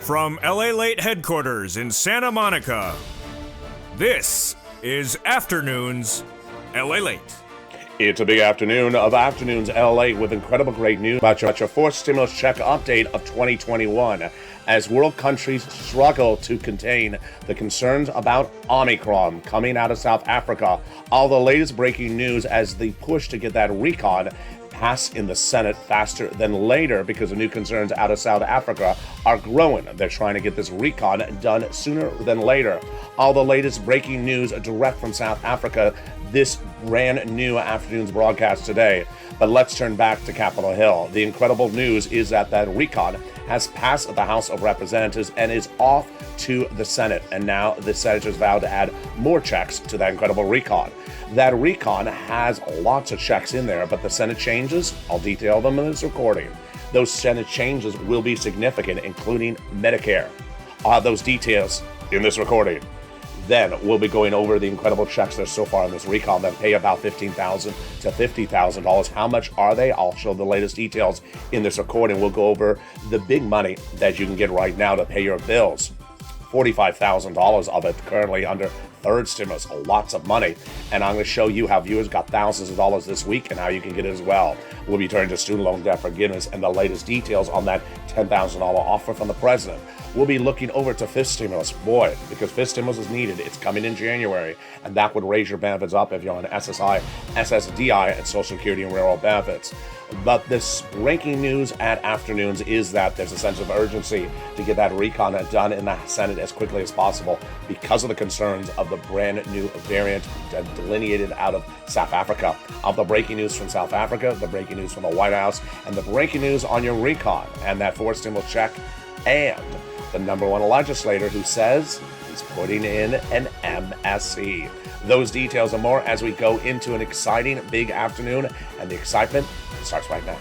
From LALATE headquarters in Santa Monica, this is Afternoons LALATE. It's a big afternoon of Afternoons LA with incredible great news about your fourth stimulus check update of 2021 as world countries struggle to contain the concerns about Omicron coming out of South Africa. All the latest breaking news as the push to get that RECON pass in the Senate faster than later because of new concerns out of South Africa are growing. They're trying to get this RECON done sooner than later. All the latest breaking news direct from South Africa this brand new afternoon's broadcast today. But let's turn back to Capitol Hill. The incredible news is that RECON has passed the House of Representatives and is off to the Senate. And now the senators vowed to add more checks to that incredible RECON. That RECON has lots of checks in there, but the Senate changes, I'll detail them in this recording. Those Senate changes will be significant, including Medicare. I'll have those details in this recording. Then we'll be going over the incredible checks that are so far in this RECON that pay about $15,000 to $50,000. How much are they? I'll show the latest details in this recording. We'll go over the big money that you can get right now to pay your bills. $45,000 of it currently under third stimulus, lots of money. And I'm going to show you how viewers got thousands of dollars this week and how you can get it as well. We'll be turning to student loan debt forgiveness and the latest details on that $10,000 offer from the president. We'll be looking over to fifth stimulus, boy, because fifth stimulus is needed. It's coming in January, and that would raise your benefits up if you're on SSI, SSDI, and Social Security and Railroad benefits. But this breaking news at Afternoons is that there's a sense of urgency to get that RECON done in the Senate as quickly as possible because of the concerns of the brand new variant delineated out of South Africa. Of the breaking news from South Africa, the breaking news from the White House, and the breaking news on your RECON and that fourth stimulus check, and the number one legislator who says he's putting in an MSC. Those details and more as we go into an exciting big afternoon, and the excitement starts right now.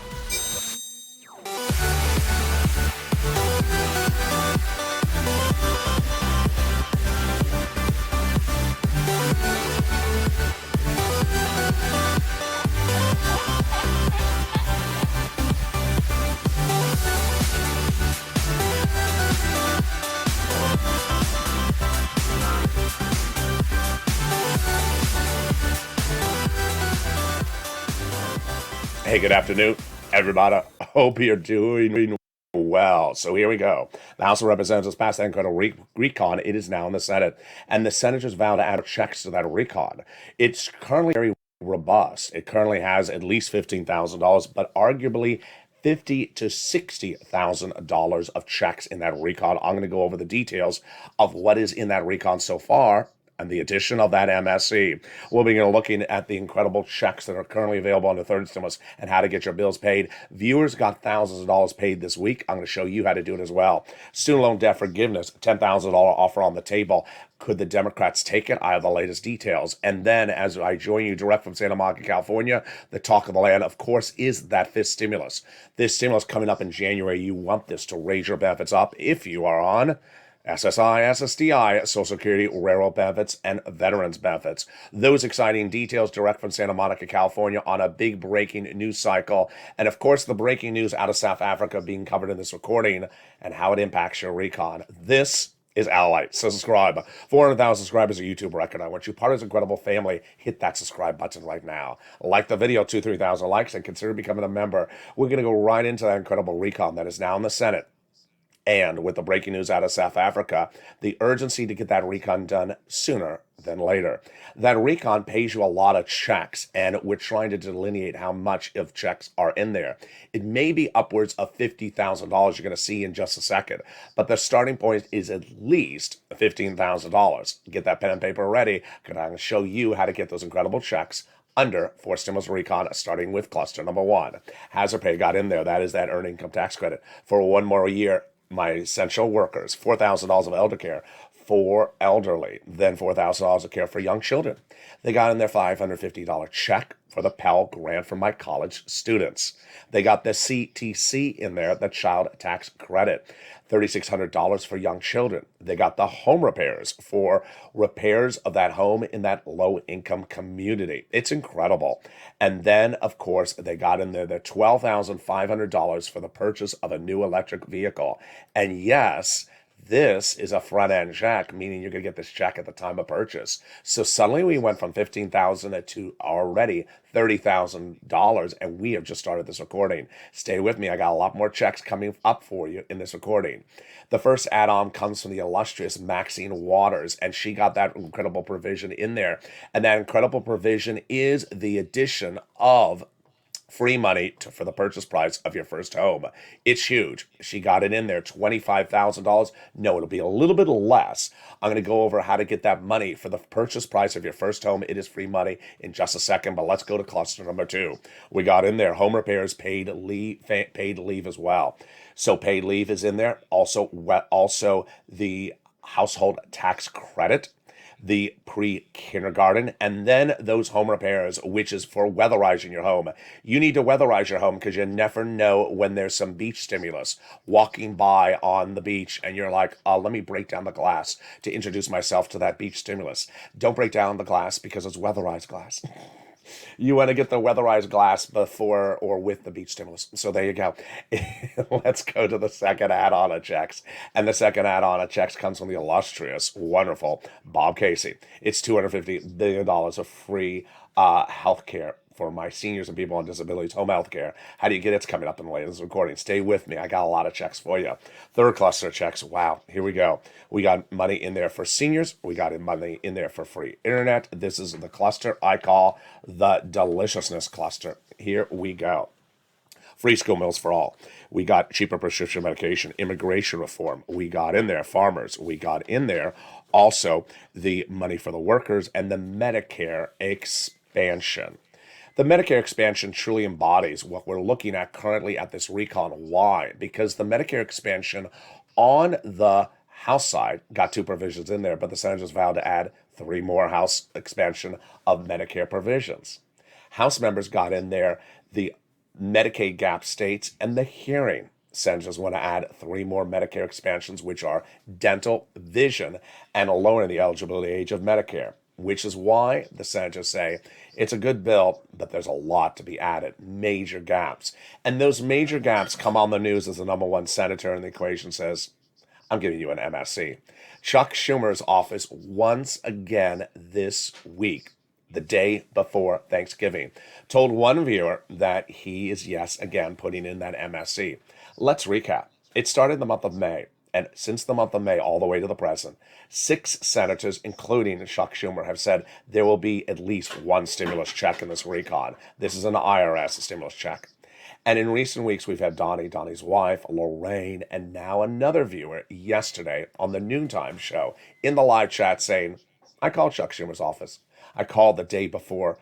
Hey, good afternoon, everybody. I hope you're doing well. So here we go. The House of Representatives passed that incredible RECON. It is now in the Senate, and the senators vow to add checks to that RECON. It's currently very robust. It currently has at least $15,000, but arguably $50,000 to $60,000 of checks in that RECON. I'm going to go over the details of what is in that RECON so far, and the addition of that MSC. We'll be looking at the incredible checks that are currently available on the third stimulus and how to get your bills paid. Viewers got thousands of dollars paid this week. I'm going to show you how to do it as well. Student loan debt forgiveness, $10,000 offer on the table. Could the Democrats take it? I have the latest details. And then as I join you direct from Santa Monica, California, the talk of the land, of course, is that fifth stimulus. This stimulus coming up in January. You want this to raise your benefits up if you are on SSI, SSDI, Social Security, Railroad benefits, and Veterans benefits. Those exciting details direct from Santa Monica, California on a big breaking news cycle. And of course, the breaking news out of South Africa being covered in this recording and how it impacts your RECON. This is LALATE. So subscribe. 400,000 subscribers, a YouTube record. I want you part of this incredible family. Hit that subscribe button right now. Like the video, 2,000-3,000 likes, and consider becoming a member. We're going to go right into that incredible RECON that is now in the Senate. And with the breaking news out of South Africa, the urgency to get that RECON done sooner than later. That RECON pays you a lot of checks, and we're trying to delineate how much of checks are in there. It may be upwards of $50,000 you're going to see in just a second, but the starting point is at least $15,000. Get that pen and paper ready, because I'm going to show you how to get those incredible checks under fourth stimulus RECON, starting with cluster number one. Hazard pay got in there. That is that earned income tax credit for one more year. My essential workers, $4,000 of elder care for elderly, then $4,000 of care for young children. They got in their $550 check for the Pell Grant for my college students. They got the CTC in there, the Child Tax Credit. $3,600 for young children. They got the home repairs for repairs of that home in that low-income community. It's incredible. And then, of course, they got in there the $12,500 for the purchase of a new electric vehicle. And yes, This is a front end check, meaning you're going to get this check at the time of purchase. So suddenly we went from $15,000 to already $30,000, and we have just started this recording. Stay with me. I got a lot more checks coming up for you in this recording. The first add-on comes from the illustrious Maxine Waters, and she got that incredible provision in there. And that incredible provision is the addition of free money for the purchase price of your first home. It's huge. She got it in there, $25,000. No, it'll be a little bit less. I'm going to go over how to get that money for the purchase price of your first home. It is free money in just a second, but let's go to cluster number 2. We got in there home repairs, paid leave as well. So paid leave is in there. Also the household tax credit, the pre-kindergarten, and then those home repairs, which is for weatherizing your home. You need to weatherize your home because you never know when there's some beach stimulus walking by on the beach and you're like, let me break down the glass to introduce myself to that beach stimulus. Don't break down the glass because it's weatherized glass. You want to get the weatherized glass before or with the beach stimulus. So there you go. Let's go to the second add-on of checks. And the second add-on of checks comes from the illustrious, wonderful Bob Casey. It's $250 billion of free health care for my seniors and people on disabilities, home health care. How do you get it? It's coming up in the latest recording. Stay with me. I got a lot of checks for you. Third cluster of checks. Wow, here we go. We got money in there for seniors. We got money in there for free internet. This is the cluster I call the deliciousness cluster. Here we go. Free school meals for all. We got cheaper prescription medication, immigration reform. We got in there farmers. We got in there also the money for the workers and the Medicare expansion. The Medicare expansion truly embodies what we're looking at currently at this recon. Why? Because the Medicare expansion on the House side got 2 provisions in there, but the Senate just vowed to add 3 more House expansion of Medicare provisions. House members got in there the Medicaid gap states and the hearing. Senators want to add 3 more Medicare expansions, which are dental, vision, and lowering the eligibility age of Medicare, which is why the senators say it's a good bill, but there's a lot to be added, major gaps. And those major gaps come on the news as the number 1 senator in the equation says, I'm giving you an MSC. Chuck Schumer's office once again this week, the day before Thanksgiving, told one viewer that he is, yes, again, putting in that MSC. Let's recap. It started in the month of May. And since the month of May all the way to the present, 6 senators, including Chuck Schumer, have said there will be at least 1 stimulus check in this recon. This is an IRS stimulus check. And in recent weeks, we've had Donnie's wife, Lorraine, and now another viewer yesterday on the noontime show in the live chat saying, I called Chuck Schumer's office. I called the day before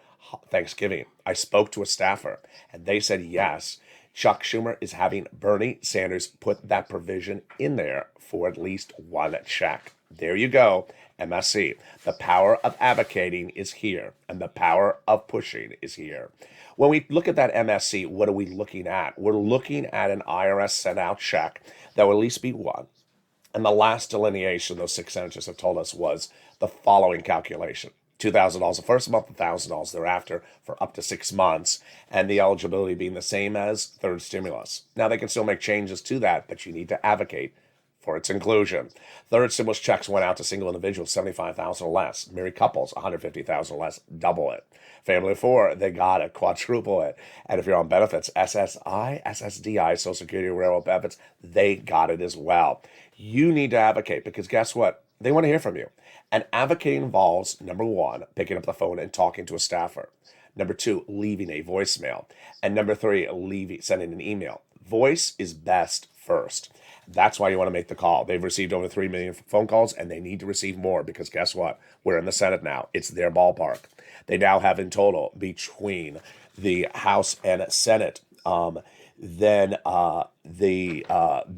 Thanksgiving. I spoke to a staffer, and they said yes. Chuck Schumer is having Bernie Sanders put that provision in there for at least 1 check. There you go, MSC. The power of advocating is here, and the power of pushing is here. When we look at that MSC, what are we looking at? We're looking at an IRS sent out check that will at least be 1. And the last delineation those 6 senators have told us was the following calculation. $2,000 the first month, $1,000 thereafter for up to 6 months, and the eligibility being the same as third stimulus. Now, they can still make changes to that, but you need to advocate for its inclusion. Third stimulus checks went out to single individuals, $75,000 or less. Married couples, $150,000 or less, double it. Family of 4, they got it, quadruple it. And if you're on benefits, SSI, SSDI, Social Security, Railroad benefits, they got it as well. You need to advocate because guess what? They want to hear from you. And advocating involves, number 1, picking up the phone and talking to a staffer. Number 2, leaving a voicemail. And number 3, sending an email. Voice is best first. That's why you want to make the call. They've received over 3 million phone calls, and they need to receive more because guess what? We're in the Senate now. It's their ballpark. They now have in total between the House and Senate the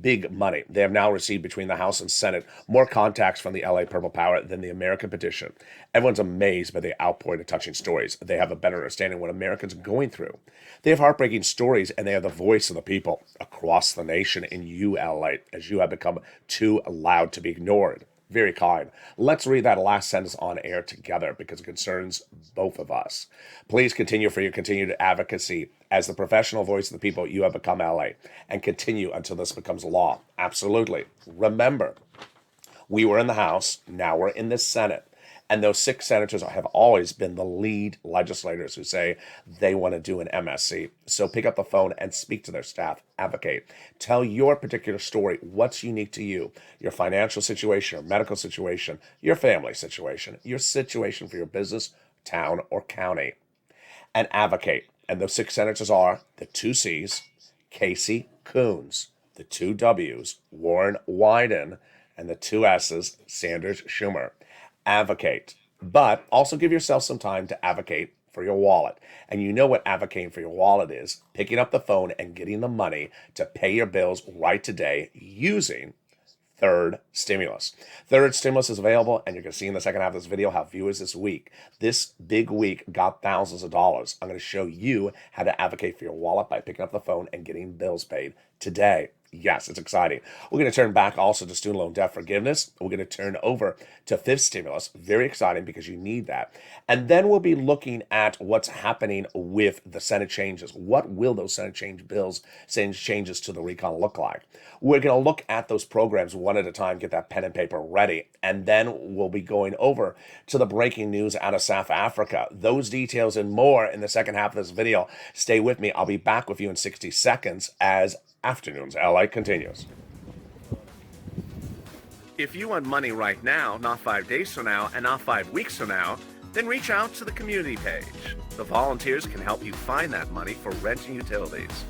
big money. They have now received between the House and Senate more contacts from the LA Purple Power than the American Petition. Everyone's amazed by the outpouring of touching stories. They have a better understanding of what Americans are going through. They have heartbreaking stories, and they are the voice of the people across the nation. And you, LA, as you have become too loud to be ignored. Very kind. Let's read that last sentence on air together because it concerns both of us. Please continue for your continued advocacy as the professional voice of the people you have become, LA, and continue until this becomes law. Absolutely. Remember, We were in the House, now we're in the Senate. And those 6 senators have always been the lead legislators who say they want to do an MSC. So pick up the phone and speak to their staff, advocate. Tell your particular story, what's unique to you, your financial situation, your medical situation, your family situation, your situation for your business, town, or county, and advocate. And those 6 senators are the 2 C's, Casey Coons, the 2 W's, Warren Wyden, and the 2 S's, Sanders Schumer. Advocate, but also give yourself some time to advocate for your wallet. And you know what advocating for your wallet is: picking up the phone and getting the money to pay your bills right today using third stimulus. Third stimulus is available, and you're going to see in the second half of this video how viewers this big week got thousands of dollars. I'm going to show you how to advocate for your wallet by picking up the phone and getting bills paid today. Yes, it's exciting. We're going to turn back also to student loan debt forgiveness. We're going to turn over to fifth stimulus. Very exciting because you need that. And then we'll be looking at what's happening with the Senate changes. What will those Senate changes to the RECON look like? We're going to look at those programs one at a time, get that pen and paper ready. And then we'll be going over to the breaking news out of South Africa. Those details and more in the second half of this video. Stay with me. I'll be back with you in 60 seconds as Afternoons LA continues. If you want money right now, not 5 days from now, and not 5 weeks from now, then reach out to the community page. The volunteers can help you find that money for rent and utilities.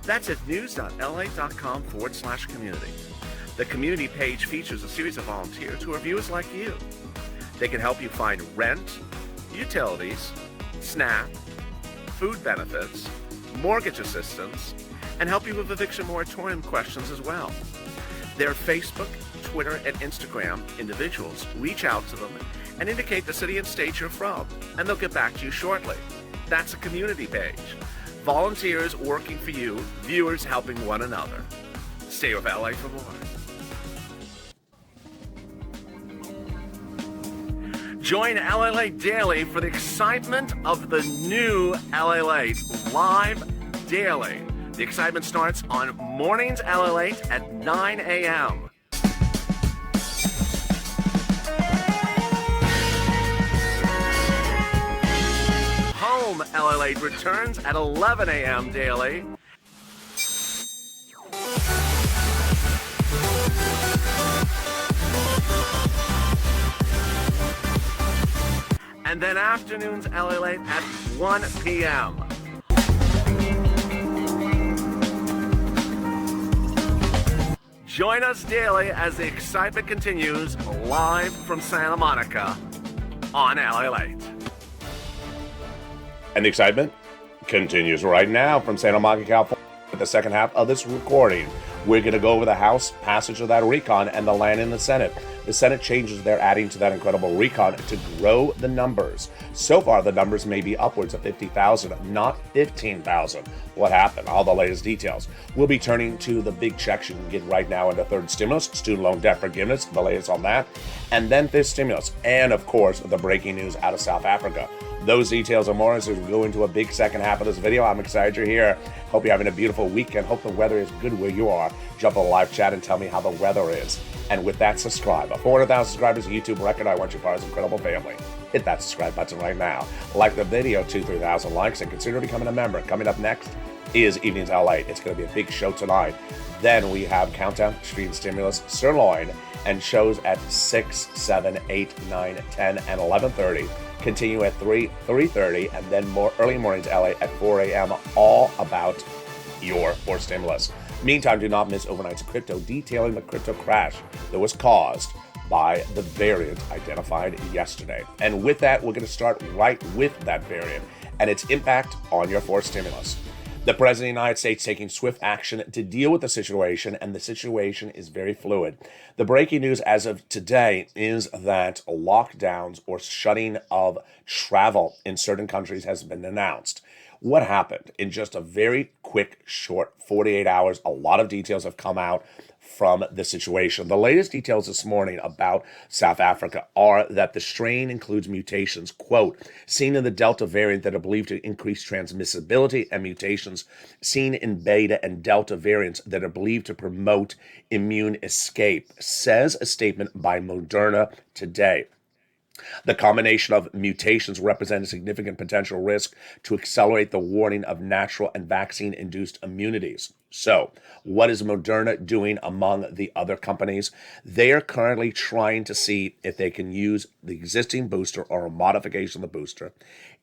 That's at news.la.com/community. The community page features a series of volunteers who are viewers like you. They can help you find rent, utilities, SNAP, food benefits, mortgage assistance, and help you with eviction moratorium questions as well. Their Facebook, Twitter, and Instagram individuals reach out to them and indicate the city and state you're from, and they'll get back to you shortly. That's a community page. Volunteers working for you, viewers helping one another. Stay with LA for more. Join LALATE Daily for the excitement of the new LALATE live daily. The excitement starts on Mornings LALATE at 9 a.m. Home LALATE returns at 11 a.m. daily. And then Afternoons LALATE at 1 p.m. Join us daily as the excitement continues live from Santa Monica on LALATE. And the excitement continues right now from Santa Monica, California. With the second half of this recording, we're going to go over the House passage of that RECON and the land in the Senate. The Senate changes they're adding to that incredible RECON to grow the numbers. So far, the numbers may be upwards of 50,000, not 15,000. What happened? All the latest details. We'll be turning to the big checks you can get right now into third stimulus, student loan debt forgiveness, the latest on that, and then fifth stimulus, and of course, the breaking news out of South Africa. Those details and more as we go into a big second half of this video. I'm excited you're here. Hope you're having a beautiful weekend. Hope the weather is good where you are. Jump on the live chat and tell me how the weather is. And with that, subscribe. 400,000 subscribers, a YouTube record. I want you part of this incredible family. Hit that subscribe button right now. Like the video, 2,000-3,000 likes, and consider becoming a member. Coming up next is Evenings LALATE. It's going to be a big show tonight. Then we have Countdown, Street Stimulus, Sirloin, and shows at 6, 7, 8, 9, 10, and 11:30. Continue at 3:30, and then more early mornings LA at 4 a.m. all about your fourth stimulus. Meantime, do not miss Overnights Crypto, detailing the crypto crash that was caused by the variant identified yesterday. And with that, we're going to start right with that variant and its impact on your fourth stimulus. The President of the United States taking swift action to deal with the situation, and the situation is very fluid. The breaking news as of today is that lockdowns or shutting of travel in certain countries has been announced. What happened? In just a very quick, short 48 hours, a lot of details have come out from the situation. The latest details this morning about South Africa are that the strain includes mutations, quote, seen in the Delta variant that are believed to increase transmissibility, and mutations seen in Beta and Delta variants that are believed to promote immune escape, says a statement by Moderna today. The combination of mutations represent a significant potential risk to accelerate the warning of natural and vaccine-induced immunities. So, what is Moderna doing among the other companies? They are currently trying to see if they can use the existing booster or a modification of the booster,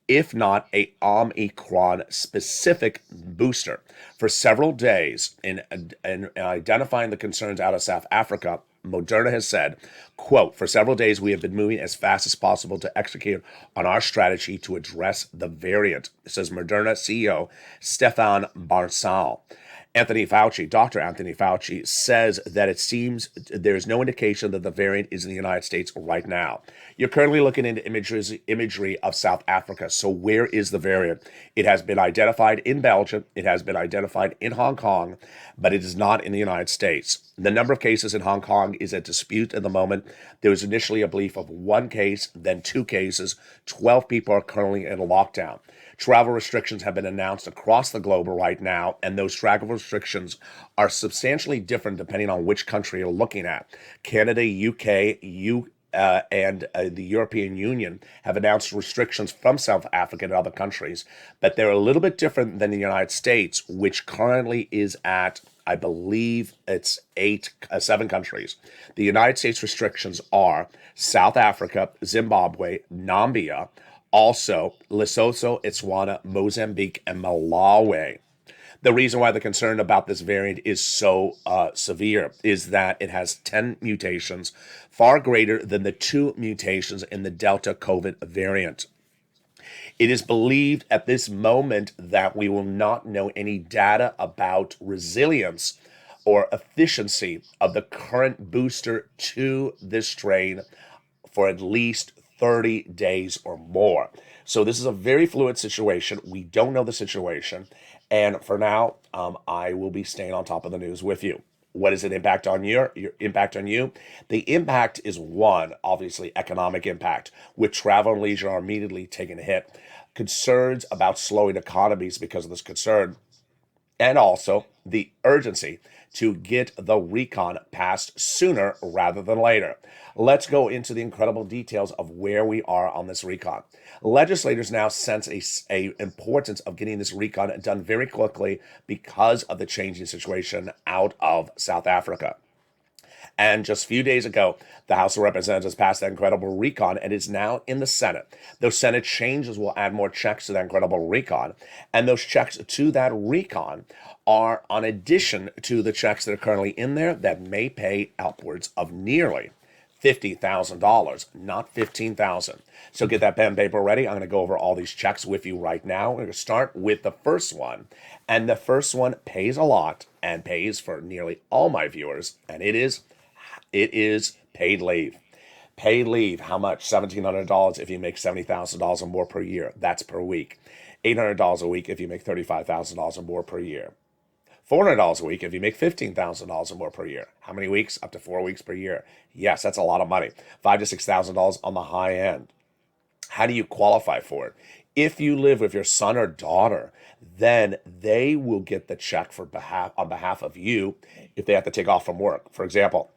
if not a Omicron-specific booster. For several days, in identifying the concerns out of South Africa, Moderna has said, quote, for several days we have been moving as fast as possible to execute on our strategy to address the variant, says Moderna CEO Stefan Barsal. Dr. Anthony Fauci, says that it seems there's no indication that the variant is in the United States right now. You're currently looking into imagery of South Africa. So where is the variant? It has been identified in Belgium. It has been identified in Hong Kong, but it is not in the United States. The number of cases in Hong Kong is at dispute at the moment. There was initially a belief of 1 case, then 2 cases. 12 people are currently in lockdown. Travel restrictions have been announced across the globe right now, and those travel restrictions are substantially different depending on which country you're looking at. Canada, UK, and the European Union have announced restrictions from South Africa and other countries, but they're a little bit different than the United States, which currently is at, I believe it's 7 countries. The United States restrictions are South Africa, Zimbabwe, Namibia, also Lesotho, Botswana, Mozambique, and Malawi. The reason why the concern about this variant is so severe is that it has 10 mutations, far greater than the 2 mutations in the Delta COVID variant. It is believed at this moment that we will not know any data about resilience or efficiency of the current booster to this strain for at least 30 days or more. So this is a very fluid situation. We don't know the situation. And for now, I will be staying on top of the news with you. What is an impact on your impact on you? The impact is one, obviously, economic impact, with travel and leisure are immediately taking a hit. Concerns about slowing economies because of this concern, and also the urgency to get the recon passed sooner rather than later. Let's go into the incredible details of where we are on this recon. Legislators now sense a importance of getting this recon done very quickly because of the changing situation out of South Africa. And just a few days ago, the House of Representatives passed that incredible recon, and it's now in the Senate. Those Senate changes will add more checks to that incredible recon, and those checks to that recon are in addition to the checks that are currently in there that may pay upwards of nearly $50,000, not $15,000. So get that pen and paper ready. I'm going to go over all these checks with you right now. We're going to start with the first one, and the first one pays a lot and pays for nearly all my viewers, and it is paid leave. Paid leave, how much? $1,700 if you make $70,000 or more per year. That's per week. $800 a week if you make $35,000 or more per year. $400 a week if you make $15,000 or more per year. How many weeks? Up to 4 weeks per year. Yes, that's a lot of money. $5,000 to $6,000 on the high end. How do you qualify for it? If you live with your son or daughter, then they will get the check on behalf of you if they have to take off from work. For example,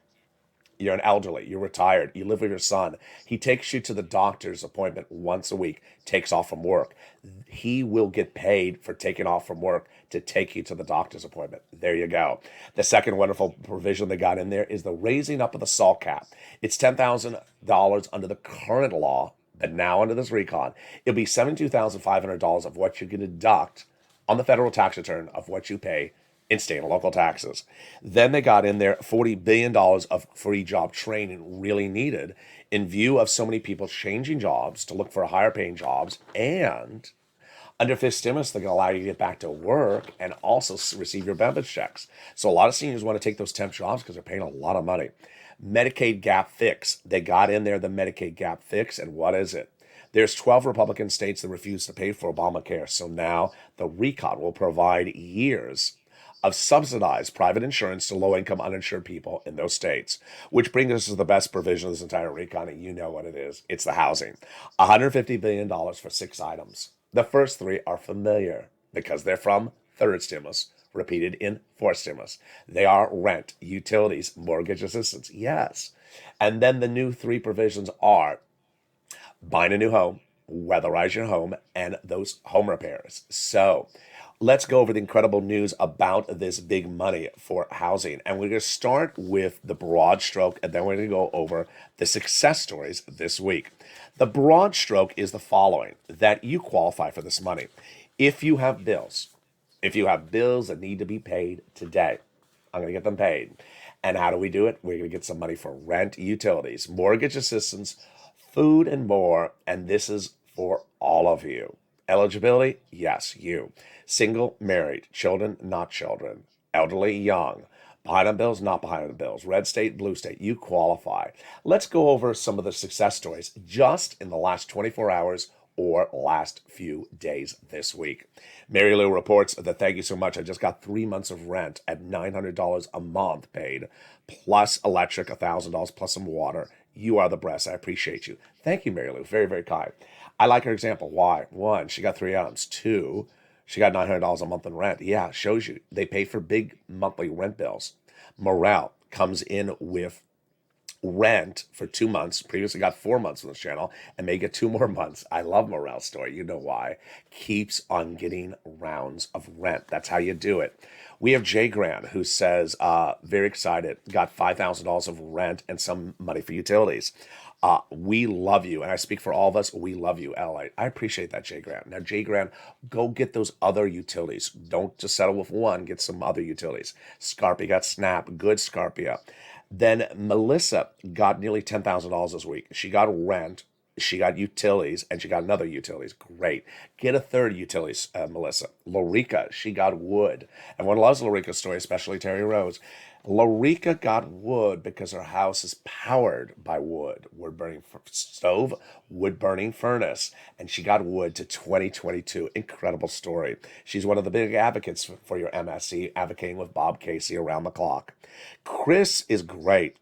you're an elderly, you're retired, you live with your son. He takes you to the doctor's appointment once a week, takes off from work. He will get paid for taking off from work to take you to the doctor's appointment. There you go. The second wonderful provision they got in there is the raising up of the SALT cap. It's $10,000 under the current law, but now under this recon, it'll be $72,500 of what you can deduct on the federal tax return of what you pay in state and local taxes. Then they got in there $40 billion of free job training really needed in view of so many people changing jobs to look for higher paying jobs. And under fifth stimulus, they're going to allow you to get back to work and also receive your benefits checks. So a lot of seniors want to take those temp jobs because they're paying a lot of money. Medicaid gap fix. They got in there the Medicaid gap fix. And what is it? There's 12 Republican states that refuse to pay for Obamacare. So now the RECON will provide years of subsidized private insurance to low-income uninsured people in those states, which brings us to the best provision of this entire recon, and you know what it is. It's the housing. $150 billion for 6 items. The first 3 are familiar because they're from third stimulus, repeated in fourth stimulus. They are rent, utilities, mortgage assistance. Yes. And then the new 3 provisions are buying a new home, weatherize your home, and those home repairs. So let's go over the incredible news about this big money for housing. And we're going to start with the broad stroke, and then we're going to go over the success stories this week. The broad stroke is the following, that you qualify for this money. If you have bills that need to be paid today, I'm going to get them paid. And how do we do it? We're going to get some money for rent, utilities, mortgage assistance, food, and more. And this is for all of you. Eligibility? Yes, you. Single, married, children, not children, elderly, young, behind on bills, not behind on bills, red state, blue state, you qualify. Let's go over some of the success stories just in the last 24 hours or last few days this week. Mary Lou reports that thank you so much. I just got 3 months of rent at $900 a month paid, plus electric, $1,000 plus some water. You are the best. I appreciate you. Thank you, Mary Lou. Very, very kind. I like her example. Why? 1, she got 3 items. 2, she got $900 a month in rent. Yeah, shows you. They pay for big monthly rent bills. Morale comes in with rent for 2 months. Previously got 4 months on this channel and may get 2 more months. I love Morale's story. You know why. Keeps on getting rounds of rent. That's how you do it. We have Jay Grant who says, very excited, got $5,000 of rent and some money for utilities. We love you. And I speak for all of us. We love you, LA. I appreciate that, Jay Grant. Now, Jay Grant, go get those other utilities. Don't just settle with one. Get some other utilities. Scarpia got Snap. Good Scarpia. Then Melissa got nearly $10,000 this week. She got rent, she got utilities, and she got another utilities. Great. Get a third utilities, Melissa. Lorica, she got wood. Everyone loves Lorica's story, especially Terry Rose. Lorica got wood because her house is powered by wood. Wood burning stove, wood burning furnace. And she got wood to 2022. Incredible story. She's one of the big advocates for your MSC, advocating with Bob Casey around the clock. Chris is great.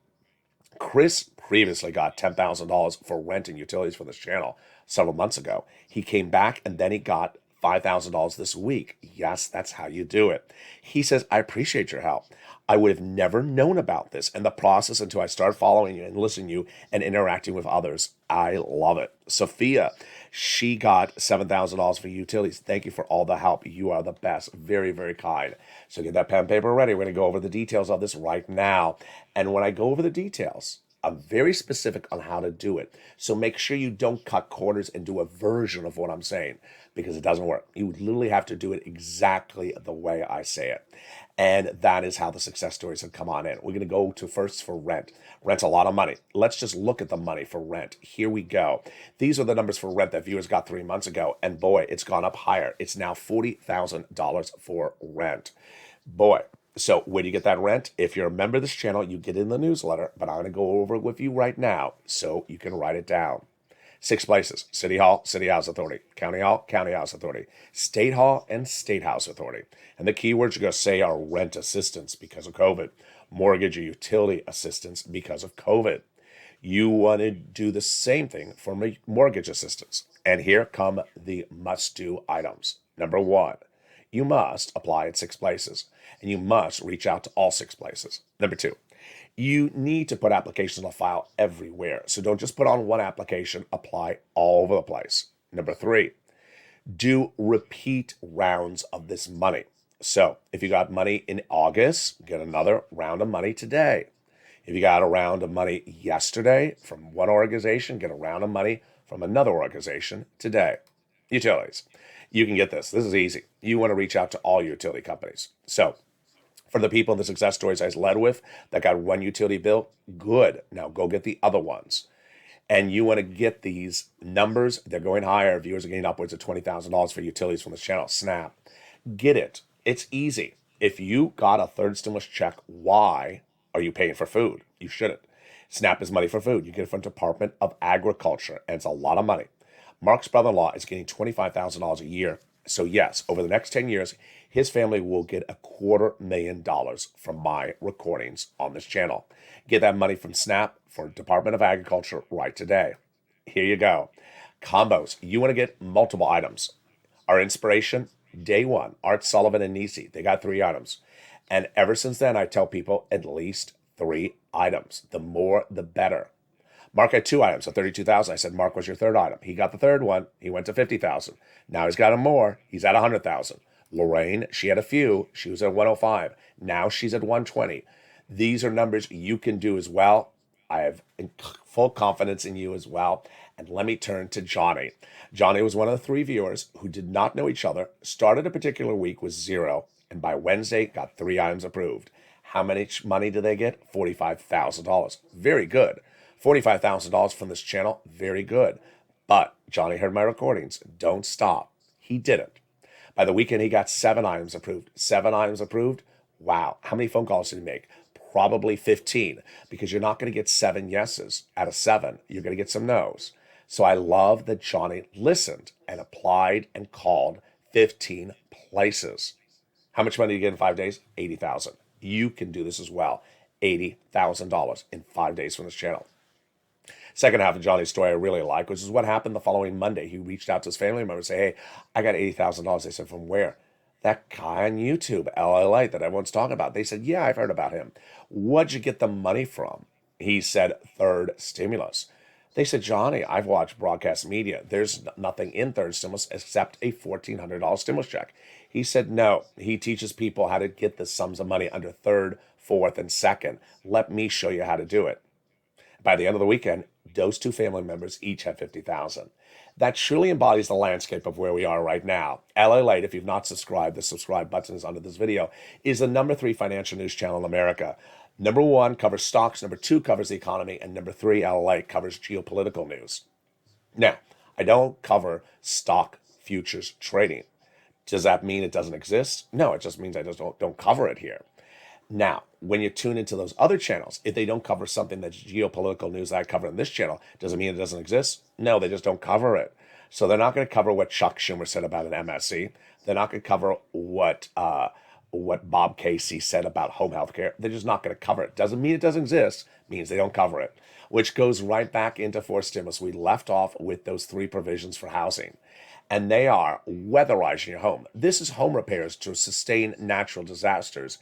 Chris previously got $10,000 for rent and utilities for this channel several months ago. He came back and then he got $5,000 this week. Yes, that's how you do it. He says, I appreciate your help. I would have never known about this and the process until I started following you and listening to you and interacting with others. I love it. Sophia, she got $7,000 for utilities. Thank you for all the help. You are the best. Very, very kind. So get that pen and paper ready. We're going to go over the details of this right now. And when I go over the details, I'm very specific on how to do it. So make sure you don't cut corners and do a version of what I'm saying because it doesn't work. You literally have to do it exactly the way I say it. And that is how the success stories have come on in. We're going to go to first for rent. Rent's a lot of money. Let's just look at the money for rent. Here we go. These are the numbers for rent that viewers got 3 months ago. And boy, it's gone up higher. It's now $40,000 for rent. Boy. So where do you get that rent? If you're a member of this channel, you get in the newsletter, but I'm going to go over it with you right now so you can write it down. 6 places: City Hall, City House Authority; County Hall, County House Authority; State Hall, and State House Authority. And the keywords you're going to say are rent assistance because of COVID, mortgage or utility assistance because of COVID. You want to do the same thing for mortgage assistance. And here come the must-do items. Number 1, you must apply at 6 places, and you must reach out to all 6 places. Number 2, you need to put applications on file everywhere. So don't just put on one application, apply all over the place. Number 3, do repeat rounds of this money. So if you got money in August, get another round of money today. If you got a round of money yesterday from one organization, get a round of money from another organization today. Utilities. You can get this. This is easy. You want to reach out to all utility companies. So for the people in the success stories I led with that got one utility bill, good. Now go get the other ones. And you want to get these numbers. They're going higher. Viewers are getting upwards of $20,000 for utilities from this channel. Snap. Get it. It's easy. If you got a third stimulus check, why are you paying for food? You shouldn't. SNAP is money for food. You get it from Department of Agriculture, and it's a lot of money. Mark's brother-in-law is getting $25,000 a year. So yes, over the next 10 years, his family will get $250,000 from my recordings on this channel. Get that money from SNAP for Department of Agriculture right today. Here you go. Combos. You want to get multiple items. Our inspiration, day one, Art Sullivan and Nisi. They got 3 items. And ever since then, I tell people at least 3 items. The more, the better. Mark had 2 items, so 32,000. I said, Mark, was your 3rd item? He got the 3rd one. He went to 50,000. Now he's got more. He's at 100,000. Lorraine, she had a few. She was at 105. Now she's at 120. These are numbers you can do as well. I have full confidence in you as well. And let me turn to Johnny. Johnny was one of the 3 viewers who did not know each other, started a particular week with 0, and by Wednesday got 3 items approved. How much money did they get? $45,000. Very good. $45,000 from this channel, very good. But Johnny heard my recordings. Don't stop. He didn't. By the weekend, he got 7 items approved. 7 items approved? Wow. How many phone calls did he make? Probably 15, because you're not going to get 7 yeses out of 7. You're going to get some no's. So I love that Johnny listened and applied and called 15 places. How much money did you get in 5 days? $80,000. You can do this as well. $80,000 in 5 days from this channel. Second half of Johnny's story I really like, which is what happened the following Monday. He reached out to his family member and said, hey, I got $80,000. They said, from where? That guy on YouTube, LALATE, that everyone's talking about. They said, yeah, I've heard about him. What'd you get the money from? He said, third stimulus. They said, Johnny, I've watched broadcast media. There's nothing in third stimulus except a $1,400 stimulus check. He said, no, he teaches people how to get the sums of money under third, fourth, and second. Let me show you how to do it. By the end of the weekend, those 2 family members each had $50,000. That truly embodies the landscape of where we are right now. LALATE, if you've not subscribed, the subscribe button is under this video, is the number 3 financial news channel in America. Number 1 covers stocks, number 2 covers the economy, and number 3, LALATE, covers geopolitical news. Now, I don't cover stock futures trading. Does that mean it doesn't exist? No, it just means I just don't cover it here. Now, when you tune into those other channels, if they don't cover something that's geopolitical news that I cover in this channel, does it mean it doesn't exist? No, they just don't cover it. So they're not going to cover what Chuck Schumer said about an MSC. They're not going to cover what Bob Casey said about home health care. They're just not going to cover it. Doesn't mean it doesn't exist, means they don't cover it. Which goes right back into fourth stimulus. We left off with those 3 provisions for housing. And they are weatherizing your home. This is home repairs to sustain natural disasters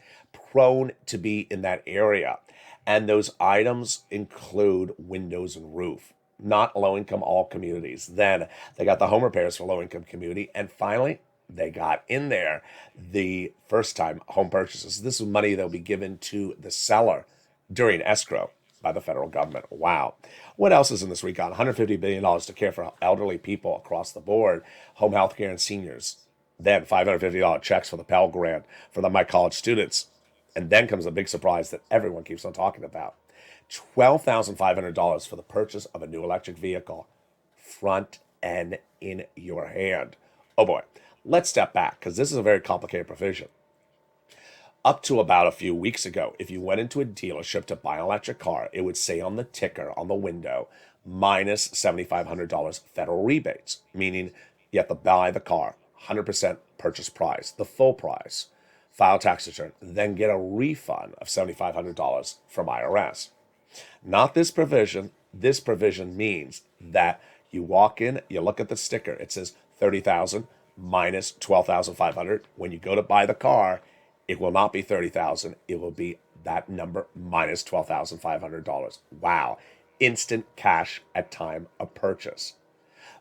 prone to be in that area. And those items include windows and roof, not low-income all communities. Then they got the home repairs for low-income community. And finally, they got in there the first-time home purchases. This is money that will be given to the seller during escrow by the federal government. Wow. What else is in this recon? $150 billion to care for elderly people across the board, home health care and seniors. Then $550 checks for the Pell Grant for my college students. And then comes the big surprise that everyone keeps on talking about. $12,500 for the purchase of a new electric vehicle, front and in your hand. Oh boy, let's step back because this is a very complicated provision. Up to about a few weeks ago, if you went into a dealership to buy an electric car, it would say on the ticker on the window, minus $7,500 federal rebates, meaning you have to buy the car, 100% purchase price, the full price, file tax return, then get a refund of $7,500 from IRS. Not this provision. This provision means that you walk in, you look at the sticker, it says $30,000 minus $12,500. When you go to buy the car, it will not be $30,000. It will be that number minus $12,500. Wow. Instant cash at time of purchase.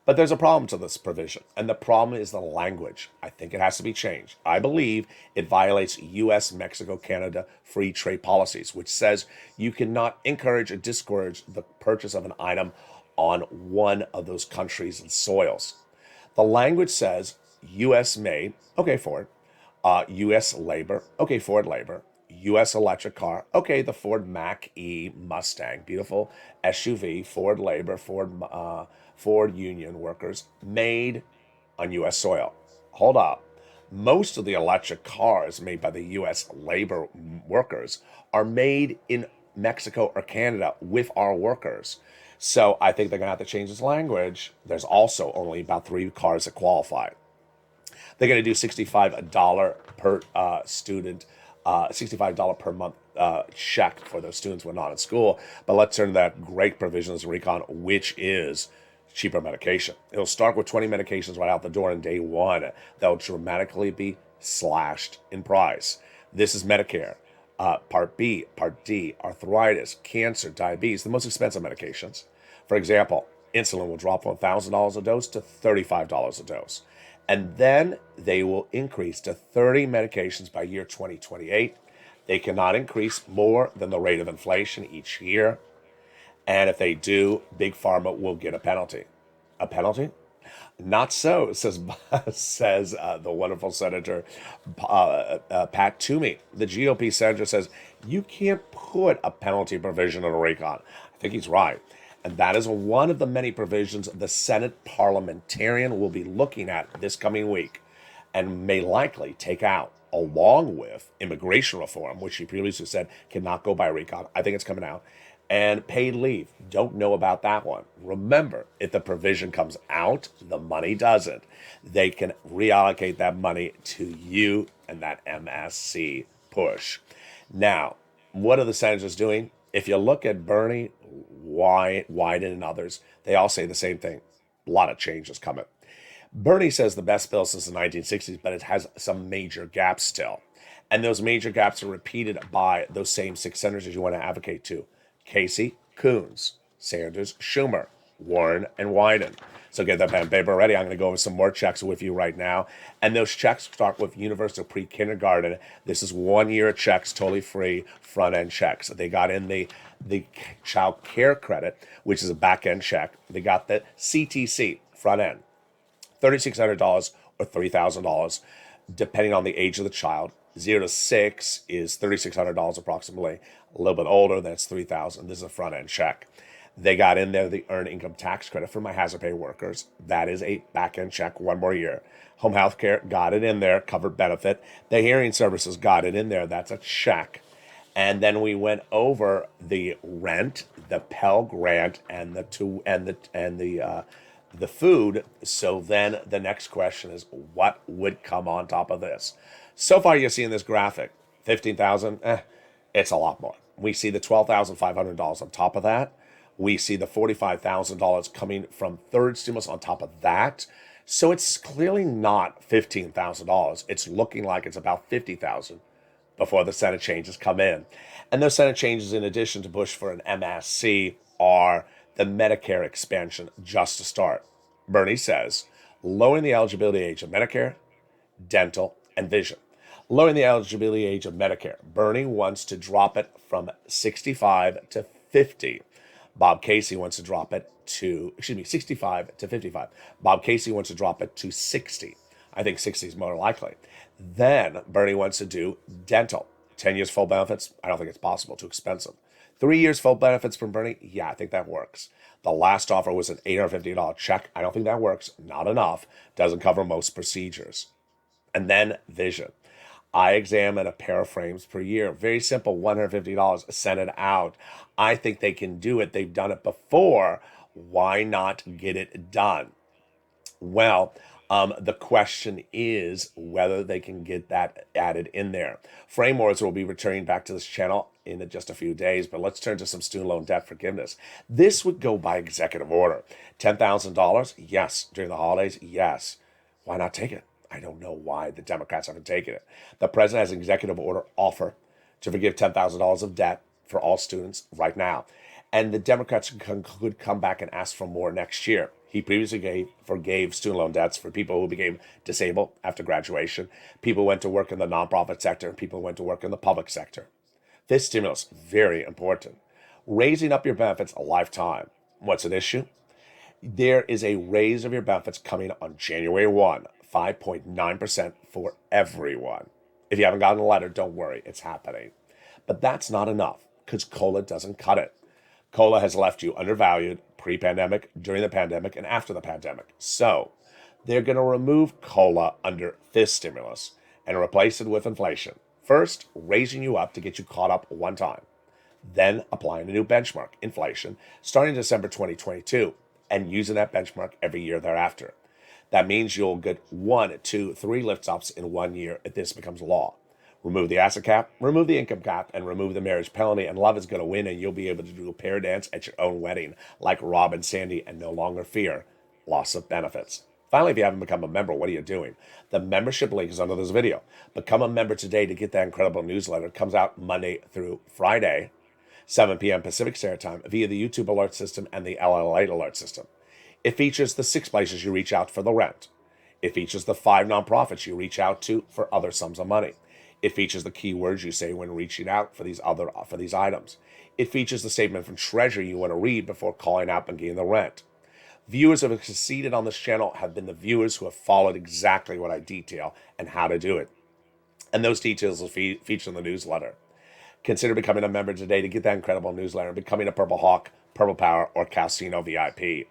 But there's a problem to this provision, and the problem is the language. I think it has to be changed. I believe it violates U.S., Mexico, Canada free trade policies, which says you cannot encourage or discourage the purchase of an item on one of those countries' and soils. The language says U.S. made, okay, Ford. U.S. labor, okay, Ford labor. U.S. electric car, okay, the Ford Mach-E Mustang, beautiful SUV, Ford labor, Ford union workers, made on U.S. soil. Hold up. Most of the electric cars made by the U.S. labor workers are made in Mexico or Canada with our workers. So I think they're going to have to change this language. There's also only about 3 cars that qualify. They're going to do $65 per student, $65 per month check for those students who are not in school. But let's turn to that great provisions in RECON, which is cheaper medication. It'll start with 20 medications right out the door on day one. They'll dramatically be slashed in price. This is Medicare, Part B, Part D, arthritis, cancer, diabetes, the most expensive medications. For example, insulin will drop from $1,000 a dose to $35 a dose. And then they will increase to 30 medications by year 2028. They cannot increase more than the rate of inflation each year. And if they do, Big Pharma will get a penalty. A penalty? Not so, says the wonderful Senator Pat Toomey. The GOP senator says, you can't put a penalty provision in a RECON. I think he's right. And that is one of the many provisions the Senate parliamentarian will be looking at this coming week and may likely take out, along with immigration reform, which she previously said cannot go by RECON. I think it's coming out. And paid leave. Don't know about that one. Remember, if the provision comes out, the money doesn't. They can reallocate that money to you and that MSC push. Now, what are the senators doing? If you look at Bernie, Wyden, and others, they all say the same thing. A lot of changes coming. Bernie says the best bill since the 1960s, but it has some major gaps still. And those major gaps are repeated by those same 6 senators you want to advocate to. Casey, Coons, Sanders, Schumer, Warren, and Wyden. So get that pen and paper ready. I'm going to go over some more checks with you right now. And those checks start with universal pre-kindergarten. This is 1 year checks, totally free, front-end checks. They got in the child care credit, which is a back-end check. They got the CTC, front-end, $3,600 or $3,000, depending on the age of the child. 0 to 6 is $3,600 approximately. A little bit older, that's $3,000. This is a front-end check. They got in there the earned income tax credit for my hazard pay workers. That is a back-end check, 1 more year. Home health care, got it in there, covered benefit. The hearing services, got it in there. That's a check. And then we went over the rent, the Pell Grant, and the food. So then the next question is, what would come on top of this? So far, you're seeing this graphic, $15,000. It's a lot more. We see the $12,500 on top of that. We see the $45,000 coming from third stimulus on top of that. So it's clearly not $15,000. It's looking like it's about $50,000 before the Senate changes come in. And those Senate changes, in addition to push for an MSC, are the Medicare expansion just to start. Bernie says, lowering the eligibility age of Medicare, dental, and vision. Lowering the eligibility age of Medicare. Bernie wants to drop it from 65 to 50. Bob Casey wants to drop it to, 65 to 55. Bob Casey wants to drop it to 60. I think 60 is more likely. Then Bernie wants to do dental. 10 years full benefits. I don't think it's possible. Too expensive. 3 years full benefits from Bernie. Yeah, I think that works. The last offer was an $850 check. I don't think that works. Not enough. Doesn't cover most procedures. And then vision. I examine a pair of frames per year. Very simple, $150, send it out. I think they can do it. They've done it before. Why not get it done? Well, the question is whether they can get that added in there. Frame Wars will be returning back to this channel in just a few days, but let's turn to some student loan debt forgiveness. This would go by executive order. $10,000? Yes. During the holidays? Yes. Why not take it? I don't know why the Democrats haven't taken it. The president has an executive order offer to forgive $10,000 of debt for all students right now. And the Democrats could come back and ask for more next year. He previously forgave student loan debts for people who became disabled after graduation, people who went to work in the nonprofit sector, and people who went to work in the public sector. This stimulus, very important. Raising up your benefits a lifetime. What's an issue? There is a raise of your benefits coming on January 1. 5.9% for everyone. If you haven't gotten a letter, don't worry, it's happening. But that's not enough because COLA doesn't cut it. COLA has left you undervalued pre-pandemic, during the pandemic, and after the pandemic. So they're going to remove COLA under this stimulus and replace it with inflation. First, raising you up to get you caught up one time. then applying a new benchmark, inflation, starting December 2022, and using that benchmark every year thereafter. That means you'll get 1, 2, 3 lift-ups in 1 year if this becomes law. Remove the asset cap, remove the income cap, and remove the marriage penalty, and love is going to win, and you'll be able to do a pair dance at your own wedding like Rob and Sandy and no longer fear loss of benefits. Finally, if you haven't become a member, what are you doing? The membership link is under this video. Become a member today to get that incredible newsletter. It comes out Monday through Friday, 7 p.m. Pacific Standard Time via the YouTube alert system and the LALATE alert system. It features the 6 places you reach out for the rent. It features the 5 nonprofits you reach out to for other sums of money. It features the keywords you say when reaching out for these items. It features the statement from Treasury you want to read before calling out and getting the rent. Viewers who have succeeded on this channel have been the viewers who have followed exactly what I detail and how to do it. And those details will feature in the newsletter. Consider becoming a member today to get that incredible newsletter and becoming a Purple Hawk, Purple Power, or Casino VIP.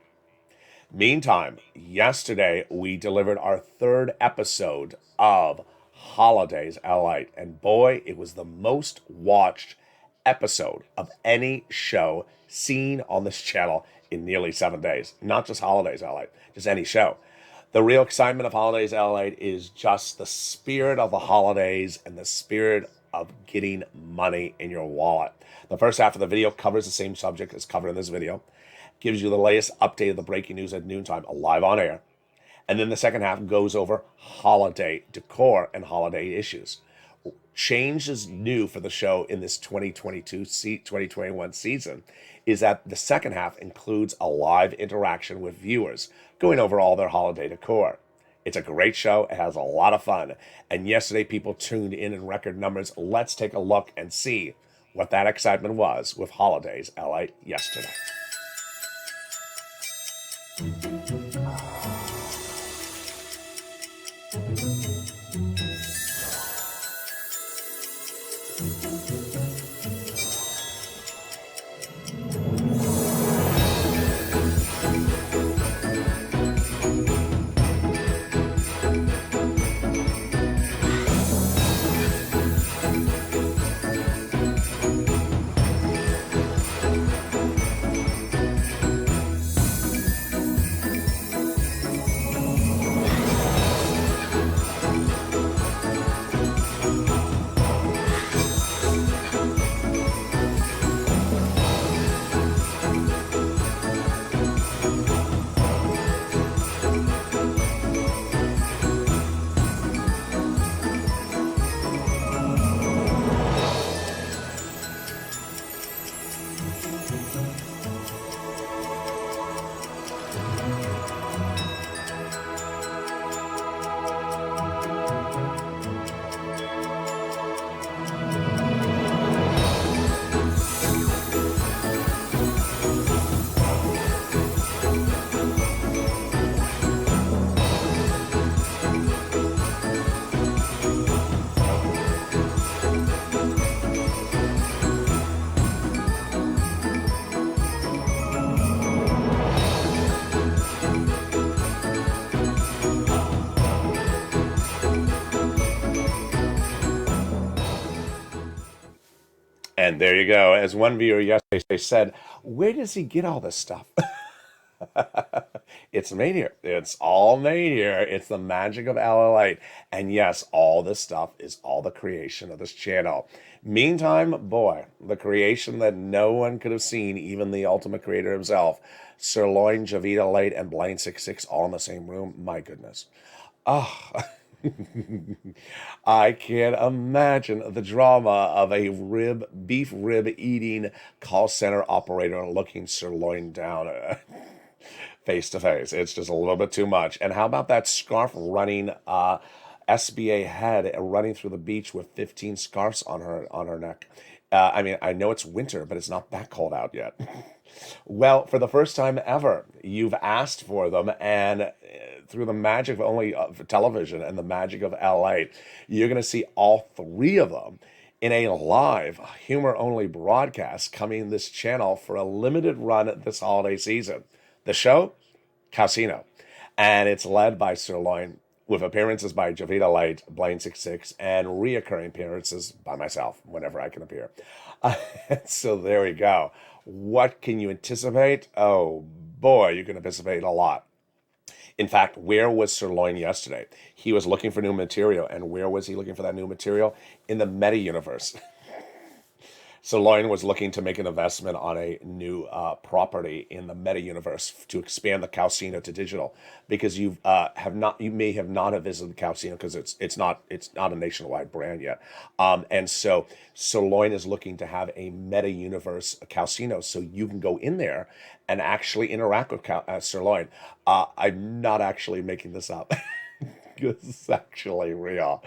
Meantime, yesterday we delivered our 3rd episode of Holidays LALATE, and boy, it was the most watched episode of any show seen on this channel in nearly 7 days. Not just Holidays LALATE, just any show. The real excitement of Holidays LALATE is just the spirit of the holidays and the spirit of getting money in your wallet. The first half of the video covers the same subject as covered in this video, gives you the latest update of the breaking news at noontime, live on air. And then the second half goes over holiday decor and holiday issues. Change is new for the show in this 2021 season is that the second half includes a live interaction with viewers going over all their holiday decor. It's a great show. It has a lot of fun. And yesterday people tuned in record numbers. Let's take a look and see what that excitement was with Holidays LALATE yesterday. And there you go. As one viewer yesterday said, where does he get all this stuff? It's made here. It's all made here. It's the magic of LALATE. And yes, all this stuff is all the creation of this channel. Meantime, boy, the creation that no one could have seen, even the ultimate creator himself, Sirloin, Javita Late, and Blaine66 all in the same room. My goodness. Oh, I can't imagine the drama of a beef rib eating call center operator looking sirloin down face to face. It's just a little bit too much. And how about that scarf running SBA head running through the beach with 15 scarves on her neck? I mean, I know it's winter, but it's not that cold out yet. Well, for the first time ever, you've asked for them, and through the magic of television and the magic of LALATE, you're going to see all 3 of them in a live humor-only broadcast coming this channel for a limited run this holiday season. The show, Casino, and it's led by Sirloin, with appearances by Javita Late, Blaine66, and reoccurring appearances by myself whenever I can appear. So there we go. What can you anticipate? Oh boy, you can anticipate a lot. In fact, where was Sirloin yesterday? He was looking for new material. And where was he looking for that new material? In the meta universe. Sirloin was looking to make an investment on a new property in the meta universe to expand the Casino to digital, because you may have not have visited Casino because it's not a nationwide brand yet, and so Sirloin is looking to have a meta universe Casino, so you can go in there and actually interact with Sirloin. I'm not actually making this up. This is actually real.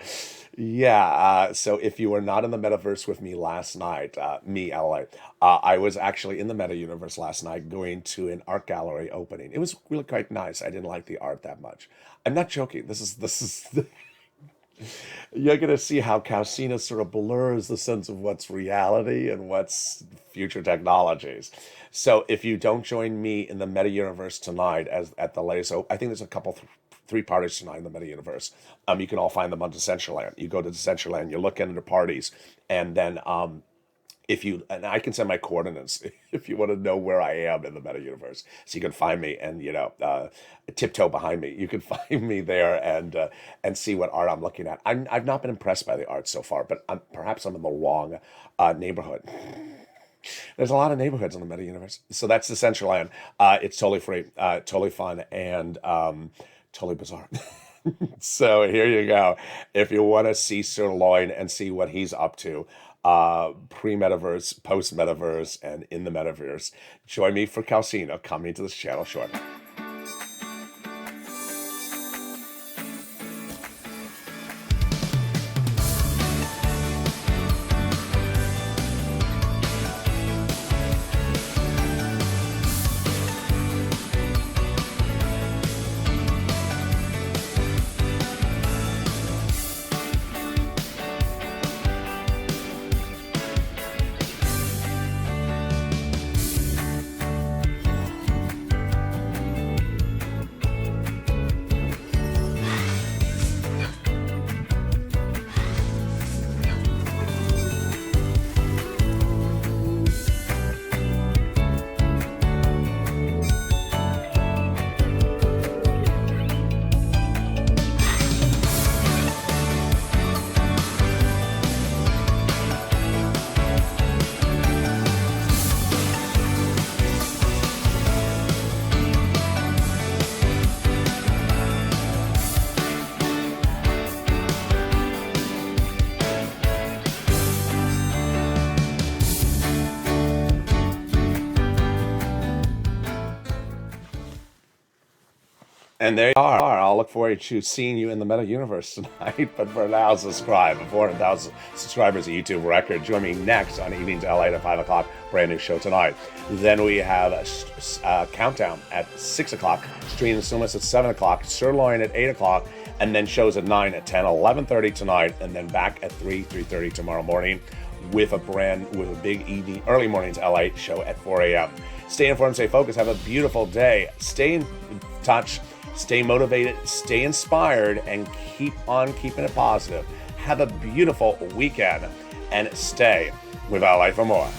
Yeah, so if you were not in the metaverse with me last night, LA, I was actually in the meta universe last night going to an art gallery opening. It was really quite nice. I didn't like the art that much. I'm not joking. This is you're gonna see how Casino sort of blurs the sense of what's reality and what's future technologies. So if you don't join me in the meta universe tonight, as at the latest, I think there's a couple, three parties tonight in the meta universe. You can all find them on Decentraland. You go to Decentraland, you look into the parties, and then and I can send my coordinates if you want to know where I am in the meta universe, so you can find me and tiptoe behind me. You can find me there and see what art I'm looking at. I've not been impressed by the art so far, but perhaps I'm in the wrong neighborhood. There's a lot of neighborhoods in the meta universe, so that's Decentraland. It's totally free, totally fun, and totally bizarre. So here you go. If you want to see Sirloin and see what he's up to, pre-metaverse, post-metaverse, and in the metaverse, join me for Casino coming to this channel shortly. And there you are. I'll look forward to seeing you in the meta universe tonight. But for now, subscribe. 400,000 subscribers, a YouTube record. Join me next on Evenings LA at 5 o'clock. Brand new show tonight. Then we have a countdown at 6 o'clock. Stream Sumas at 7 o'clock. Sirloin at 8 o'clock. And then shows at 9, at 10, 11:30 tonight. And then back at 3:30 tomorrow morning with a big evening, early mornings LA show at 4 a.m. Stay informed, stay focused. Have a beautiful day. Stay in touch. Stay motivated, stay inspired, and keep on keeping it positive. Have a beautiful weekend, and stay with LA for more.